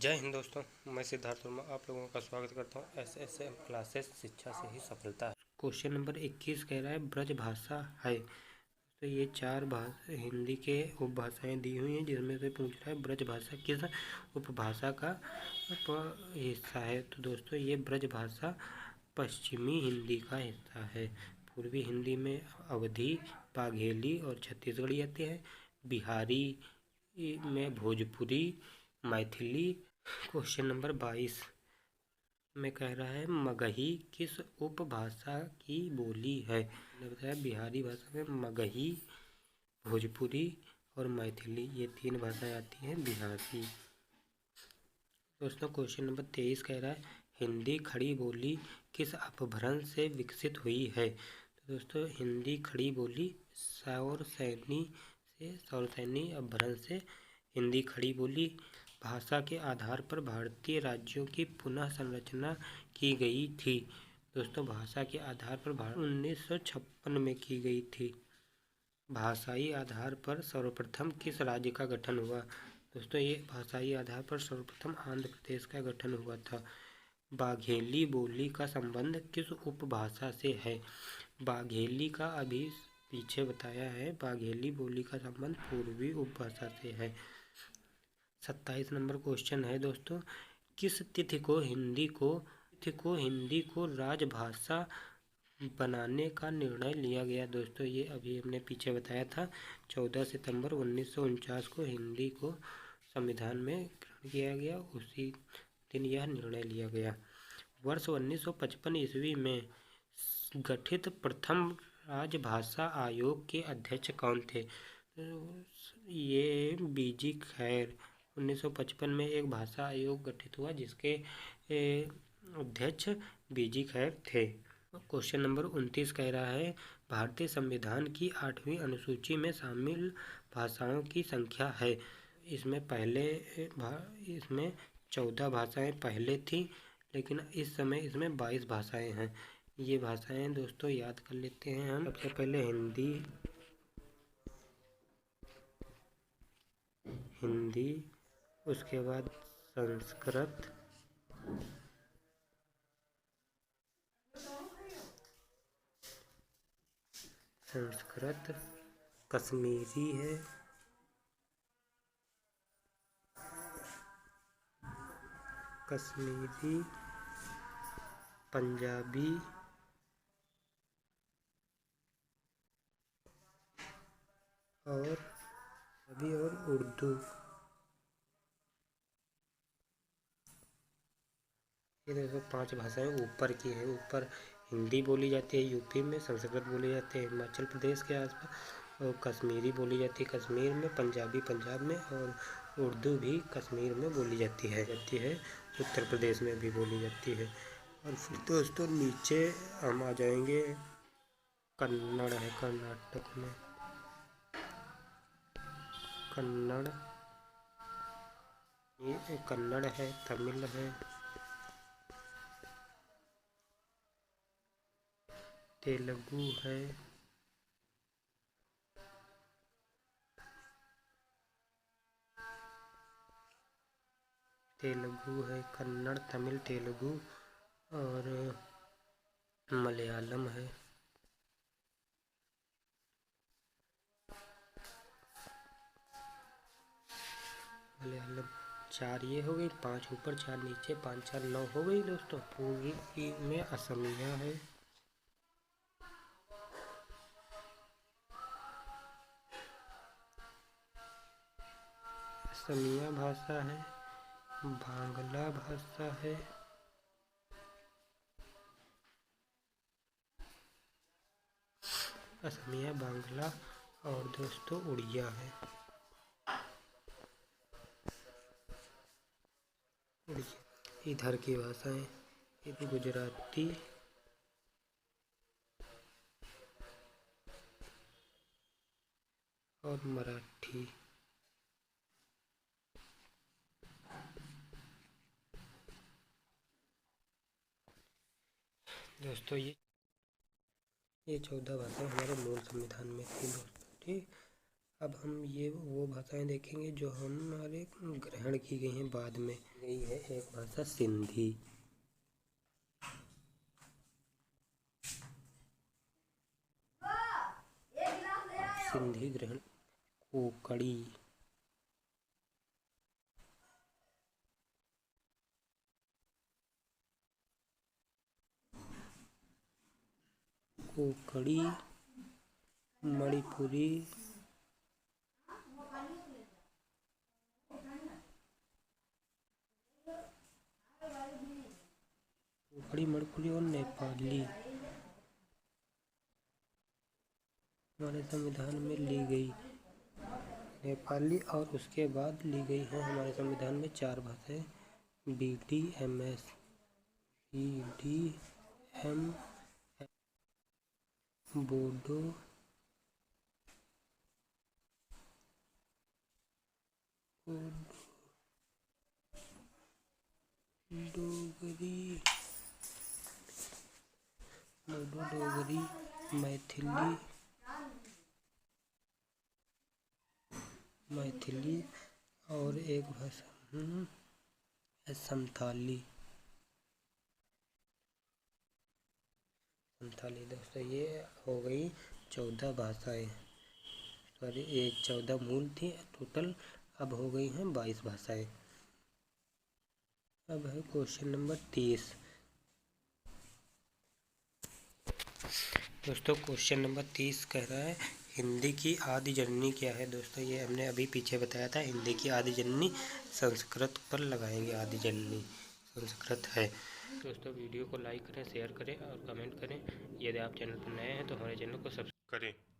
जय हिंद दोस्तों, मैं सिद्धार्थ वर्मा आप लोगों का स्वागत करता हूँ SSM क्लासेस शिक्षा से ही सफलता है। क्वेश्चन नंबर 21 कह रहा है ब्रज भाषा है। तो ये चार भाषा हिंदी के उपभाषाएं दी हुई हैं, जिसमें से पूछ रहा है ब्रज भाषा किस उपभाषा का हिस्सा है। तो दोस्तों ये ब्रज भाषा पश्चिमी हिंदी का हिस्सा है। पूर्वी हिंदी में अवधी, बाघेली और छत्तीसगढ़ी आते हैं। बिहारी में भोजपुरी, मैथिली। क्वेश्चन नंबर 22 में कह रहा है मगही किस उपभाषा की बोली है। मैंने बताया बिहारी भाषा में मगही, भोजपुरी और मैथिली, ये तीन भाषाएं आती हैं बिहारी। दोस्तों क्वेश्चन नंबर 23 कह रहा है हिंदी खड़ी बोली किस अपभ्रंश से विकसित हुई है। तो दोस्तों हिंदी खड़ी बोली सौरसैनी अपभ्रंश से हिंदी खड़ी बोली। भाषा के आधार पर भारतीय राज्यों की पुनः संरचना की गई थी। दोस्तों भाषा के आधार पर 1956 में की गई थी। भाषाई आधार पर सर्वप्रथम किस राज्य का गठन हुआ। दोस्तों ये भाषाई आधार पर सर्वप्रथम आंध्र प्रदेश का गठन हुआ था। बाघेली बोली का संबंध किस उपभाषा से है। बाघेली का अभी पीछे बताया है, बाघेली बोली का संबंध पूर्वी उपभाषा से है। 27 नंबर क्वेश्चन है दोस्तों किस तिथि को हिंदी को राजभाषा बनाने का निर्णय लिया गया। दोस्तों ये अभी हमने पीछे बताया था 14 सितंबर 1949 को हिंदी को संविधान में ग्रहण किया गया, उसी दिन यह निर्णय लिया गया। वर्ष 1955 ईस्वी में गठित प्रथम राजभाषा आयोग के अध्यक्ष कौन थे। ये बीजी खैर 1955 में एक भाषा आयोग गठित हुआ जिसके अध्यक्ष बीजी खैर थे। क्वेश्चन नंबर 29 कह रहा है भारतीय संविधान की 8वीं अनुसूची में शामिल भाषाओं की संख्या है। इसमें 14 भाषाएं पहले थी, लेकिन इस समय इसमें 22 भाषाएं हैं। ये भाषाएं दोस्तों याद कर लेते हैं हम। सबसे पहले हिंदी, उसके बाद संस्कृत, कश्मीरी है, पंजाबी और उर्दू। ये देखो 5 भाषाएं ऊपर की है। ऊपर हिंदी बोली जाती है यूपी में, संस्कृत बोली जाती है हिमाचल प्रदेश के आसपास, और कश्मीरी बोली जाती है कश्मीर में, पंजाबी पंजाब में, और उर्दू भी कश्मीर में बोली जाती है उत्तर प्रदेश में भी बोली जाती है। और फिर दोस्तों नीचे हम आ जाएंगे, कन्नड़ है कर्नाटक में, कन्नड़ है, तमिल है, तेलुगु है, कन्नड़, तमिल, तेलुगु और मलयालम है। मलयालम 4 ये हो गई, 5 ऊपर 4 नीचे, 5 4 9 हो गई दोस्तों। पूर्वी में असमिया है, असमिया भाषा है, बांग्ला भाषा है, असमिया, बांग्ला और दोस्तों उड़िया है। इधर की भाषाएं ये गुजराती और मराठी। दोस्तों ये 14 भाषाएं हमारे मूल संविधान में थी दोस्तों, ठीक। अब हम ये वो भाषाएं देखेंगे जो हमारे ग्रहण की गई हैं बाद में। गई है एक भाषा सिंधी। सिंधी ग्रहण। कोकड़ी, कोकड़ी, मणिपुरी, मणिपुरी और नेपाली हमारे संविधान में ली गई। नेपाली और उसके बाद ली गई है हमारे संविधान में 4 भाषाएं। BDMS, बोडो, डोगरी, मैथिली और एक भाषा संथाली। दोस्तों ये हो गई 14 भाषाएं। सॉरी, ये 14 मूल थी टोटल, अब हो गई हैं 22 भाषाएं। अब है क्वेश्चन नंबर 30। दोस्तों क्वेश्चन नंबर 30 कह रहा है हिंदी की आदि जननी क्या है। दोस्तों ये हमने अभी पीछे बताया था, हिंदी की आदि जननी संस्कृत पर लगाएंगे। आदि जननी संस्कृत है। दोस्तों वीडियो को लाइक करें, शेयर करें और कमेंट करें। यदि आप चैनल पर नए हैं तो हमारे चैनल को सब्सक्राइब करें।